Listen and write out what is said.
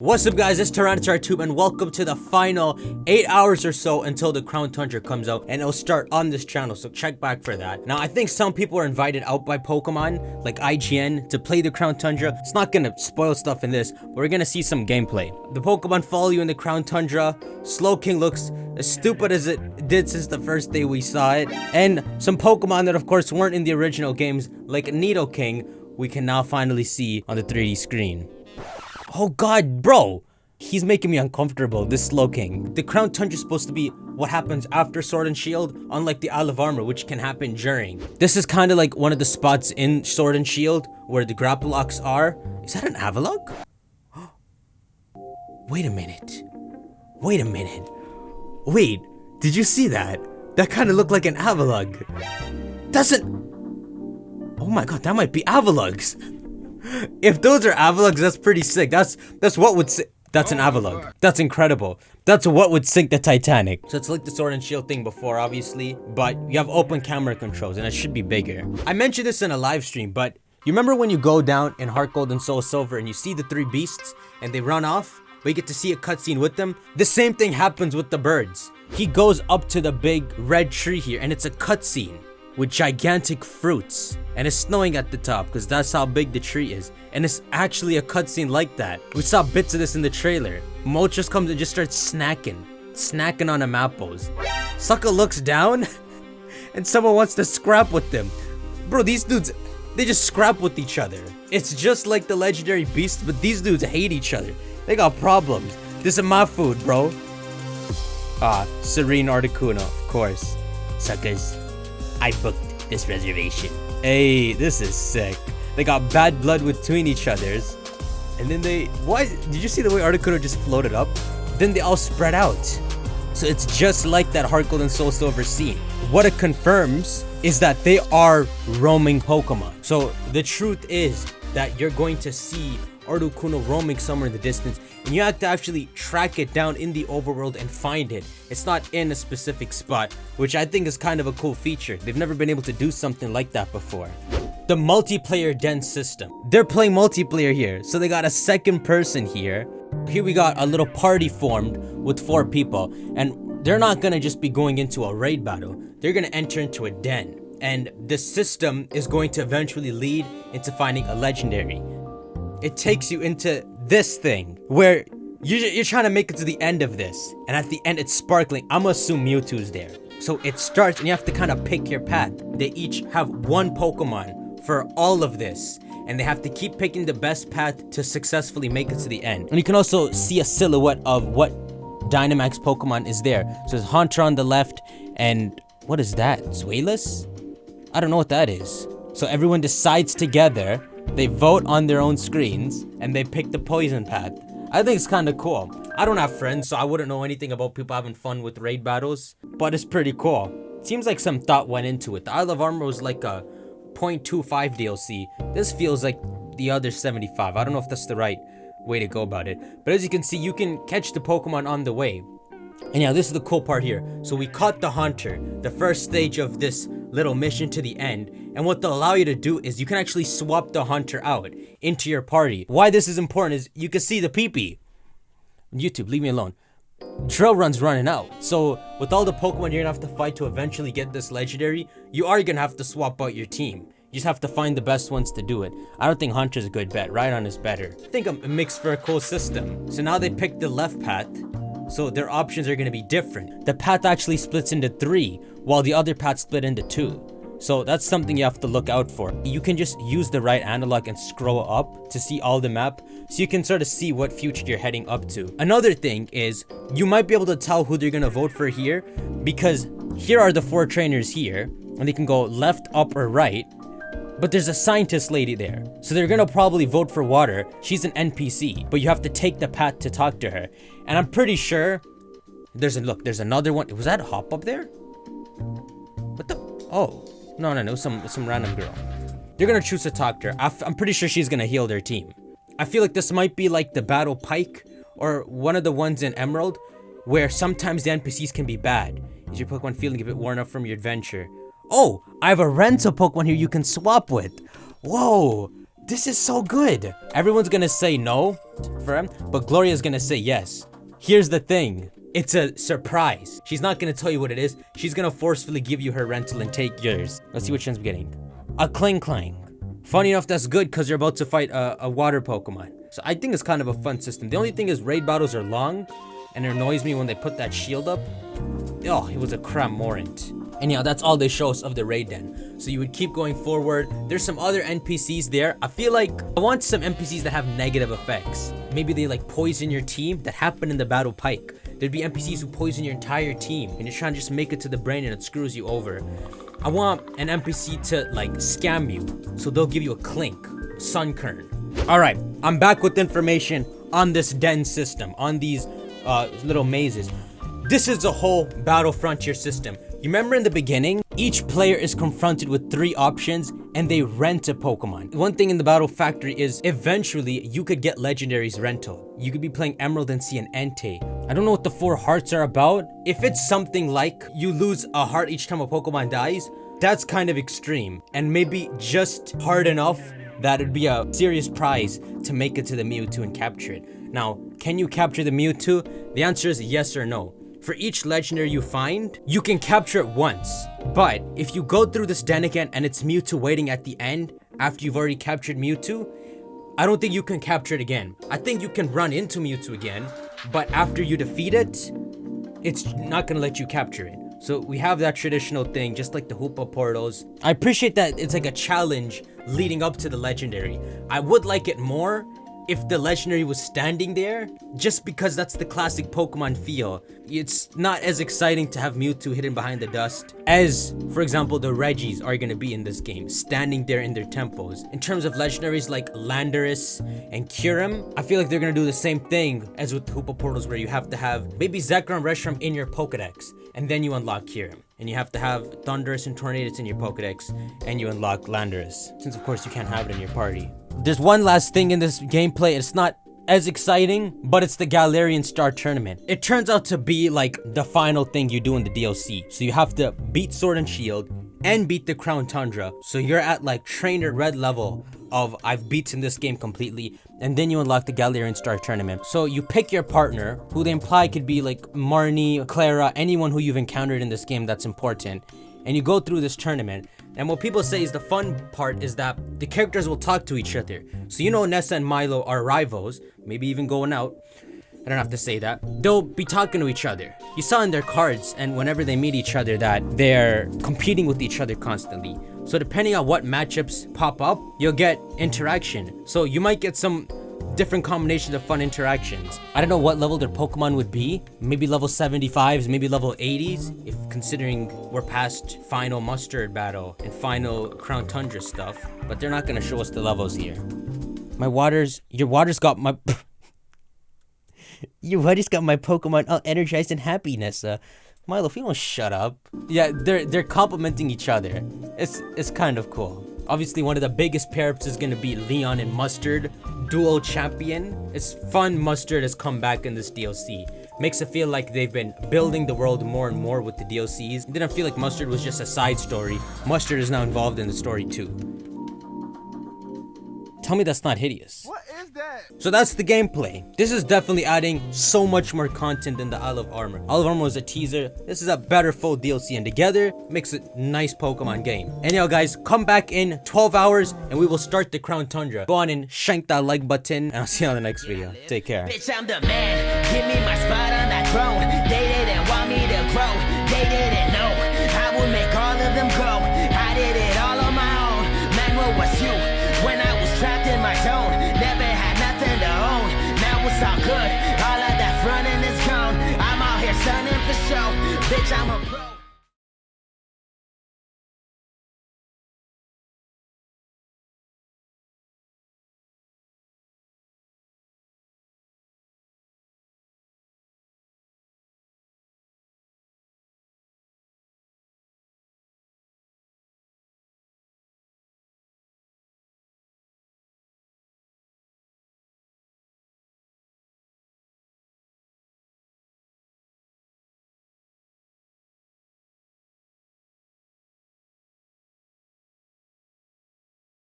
What's up guys, it's TyranitarTube and welcome to the final 8 hours or so until the Crown Tundra comes out, and it'll start on this channel, so check back for that. Now I think some people are invited out by Pokemon, like IGN, to play the Crown Tundra. It's not gonna spoil stuff in this, but we're gonna see some gameplay. The Pokemon follow you in the Crown Tundra. Slowking looks as stupid as it did since the first day we saw it. And some Pokemon that of course weren't in the original games, like Nidoking, we can now finally see on the 3D screen. Oh god, bro! He's making me uncomfortable, this Slowking. The Crown Tundra is supposed to be what happens after Sword and Shield, unlike the Isle of Armor, which can happen during. This is kind of like one of the spots in Sword and Shield where the grapple locks are. Is that an Avalugg? Wait a minute. Wait a minute. Wait, did you see that? That kind of looked like an Avalugg. Doesn't... Oh my god, that might be Avaluggs. If those are Avaluggs, that's pretty sick. That's what would that's an Avalugg. That's incredible. That's what would sink the Titanic. So it's like the Sword and Shield thing before, obviously, but you have open camera controls and it should be bigger. I mentioned this in a live stream, but you remember when you go down in Heart Gold and Soul Silver and you see the 3 beasts and they run off, but you get to see a cutscene with them? The same thing happens with the birds. He goes up to the big red tree here and it's a cutscene with gigantic fruits, and it's snowing at the top because that's how big the tree is, and it's actually a cutscene like that. We saw bits of this in the trailer. Moltres comes and just starts snacking on them apples. Sucker looks down and someone wants to scrap with them. Bro, these dudes, they just scrap with each other. It's just like the legendary beasts, but these dudes hate each other. They got problems. This is my food, bro. Serene Articuno, of course. Suckers, I booked this reservation. Hey, this is sick. They got bad blood between each others. And then they... Why? Did you see the way Articuno just floated up? Then they all spread out. So it's just like that Heart Gold and Soul Silver scene. What it confirms is that they are roaming Pokemon. So the truth is that you're going to see Articuno roaming somewhere in the distance, and you have to actually track it down in the overworld and find it. It's not in a specific spot, which I think is kind of a cool feature. They've never been able to do something like that before. The multiplayer den system. They're playing multiplayer here, so they got a second person here. Here we got a little party formed with 4 people, and they're not gonna just be going into a raid battle. They're gonna enter into a den, and the system is going to eventually lead into finding a legendary. It takes you into this thing where you're trying to make it to the end of this, and at the end it's sparkling. I'm gonna assume Mewtwo's there. So it starts and you have to kind of pick your path. They each have 1 Pokemon for all of this, and they have to keep picking the best path to successfully make it to the end. And you can also see a silhouette of what Dynamax Pokemon is there. So there's Haunter on the left, and what is that? Zweilous? I don't know what that is. So everyone decides together. They vote on their own screens, and they pick the poison path. I think it's kind of cool. I don't have friends, so I wouldn't know anything about people having fun with raid battles, but it's pretty cool. Seems like some thought went into it. The Isle of Armor was like a 0.25 DLC. This feels like the other 75. I don't know if that's the right way to go about it. But as you can see, you can catch the Pokemon on the way. And yeah, this is the cool part here. So we caught the Haunter, the first stage of this little mission to the end. And what they'll allow you to do is you can actually swap the Haunter out into your party. Why this is important is you can see the PP. YouTube, leave me alone. Trail run's running out. So with all the Pokemon you're gonna have to fight to eventually get this legendary, you are gonna have to swap out your team. You just have to find the best ones to do it. I don't think Haunter's a good bet. Rhydon is better. I think a mix for a cool system. So now they picked the left path, so their options are gonna be different. The path actually splits into 3, while the other path split into 2. So that's something you have to look out for. You can just use the right analog and scroll up to see all the map, so you can sort of see what future you're heading up to. Another thing is, you might be able to tell who they're gonna vote for here, because here are the 4 trainers here, and they can go left, up, or right, but there's a scientist lady there. So they're gonna probably vote for Water. She's an NPC, but you have to take the path to talk to her. And I'm pretty sure, there's another one. Was that a hop up there? What the? Oh. No, some random girl. They're gonna choose to talk to her. I'm pretty sure she's gonna heal their team. I feel like this might be like the Battle Pike, or one of the ones in Emerald, where sometimes the NPCs can be bad. Is your Pokemon feeling a bit worn out from your adventure? Oh, I have a rental Pokemon here you can swap with. Whoa, This is so good. Everyone's gonna say no for him, but Gloria's gonna say yes. Here's the thing. It's a surprise. She's not gonna tell you what it is. She's gonna forcefully give you her rental and take yours. Let's see which one's getting. A Kling Klang. Funny enough, that's good because you're about to fight a water Pokemon. So I think it's kind of a fun system. The only thing is raid battles are long and it annoys me when they put that shield up. Oh, it was a Cramorant. And yeah, that's all they show us of the raid den. So you would keep going forward. There's some other NPCs there. I feel like I want some NPCs that have negative effects. Maybe they like poison your team. That happened in the Battle Pike. There'd be NPCs who poison your entire team and you're trying to just make it to the brain and it screws you over. I want an NPC to like scam you. So they'll give you a Clink, Sunkern. Alright, I'm back with information on this den system, on these little mazes. This is a whole Battle Frontier system. You remember in the beginning, each player is confronted with 3 options and they rent a Pokemon. One thing in the Battle Factory is eventually you could get legendaries rental. You could be playing Emerald and see an Entei. I don't know what the 4 hearts are about. If it's something like you lose a heart each time a Pokemon dies, that's kind of extreme and maybe just hard enough that it'd be a serious prize to make it to the Mewtwo and capture it. Now, can you capture the Mewtwo? The answer is yes or no. For each legendary you find, you can capture it once. But if you go through this den again and it's Mewtwo waiting at the end after you've already captured Mewtwo, I don't think you can capture it again. I think you can run into Mewtwo again, but after you defeat it, it's not gonna let you capture it. So we have that traditional thing, just like the Hoopa portals. I appreciate that it's like a challenge leading up to the legendary. I would like it more if the legendary was standing there, just because that's the classic Pokemon feel. It's not as exciting to have Mewtwo hidden behind the dust as, for example, the Regis are gonna be in this game, standing there in their tempos. In terms of legendaries like Landorus and Kyurem, I feel like they're gonna do the same thing as with the Hoopa portals, where you have to have maybe Zekrom, Reshiram in your Pokedex, and then you unlock Kyurem. And you have to have Thundurus and Tornadus in your Pokedex, and you unlock Landorus, since of course you can't have it in your party. There's one last thing in this gameplay. It's not as exciting, but it's the Galarian Star Tournament. It turns out to be like the final thing you do in the DLC. So you have to beat Sword and Shield and beat the Crown Tundra. So you're at like Trainer Red level of I've beaten this game completely, and then you unlock the Galarian Star Tournament. So you pick your partner, who they imply could be like Marnie, Clara, anyone who you've encountered in this game that's important, and you go through this tournament. And what people say is the fun part is that the characters will talk to each other. So you know Nessa and Milo are rivals, maybe even going out. I don't have to say that. They'll be talking to each other. You saw in their cards and whenever they meet each other that they're competing with each other constantly. So depending on what matchups pop up, you'll get interaction. So you might get some different combinations of fun interactions. I don't know what level their Pokemon would be. Maybe level 75s, maybe level 80s, if considering we're past final Mustard battle and final Crown Tundra stuff. But they're not gonna show us the levels here. Your water's got my your water's got my Pokemon all energized and happy, Nessa. Milo, if you don't shut up. Yeah, they're complimenting each other. It's kind of cool. Obviously, one of the biggest pair-ups is gonna be Leon and Mustard, dual champion. It's fun Mustard has come back in this DLC. Makes it feel like they've been building the world more and more with the DLCs. It didn't feel like Mustard was just a side story. Mustard is now involved in the story too. Tell me that's not hideous. What is that? So that's the gameplay. This is definitely adding so much more content than the Isle of Armor. Isle of Armor was a teaser. This is a better full DLC, and together makes a nice Pokemon game. Anyhow, guys, come back in 12 hours and we will start the Crown Tundra. Go on and shank that like button, and I'll see you on the next video. Take care. Bitch, I'm the man. Give me my spot on that throne. They didn't want me to grow. They didn't know I would make all of them grow. I did it all on my own. Man, what was you? When I was trapped in my zone, never had nothing to own. Now it's all good. All of that frontin' is gone. I'm out here stunning for show. Bitch, I'm a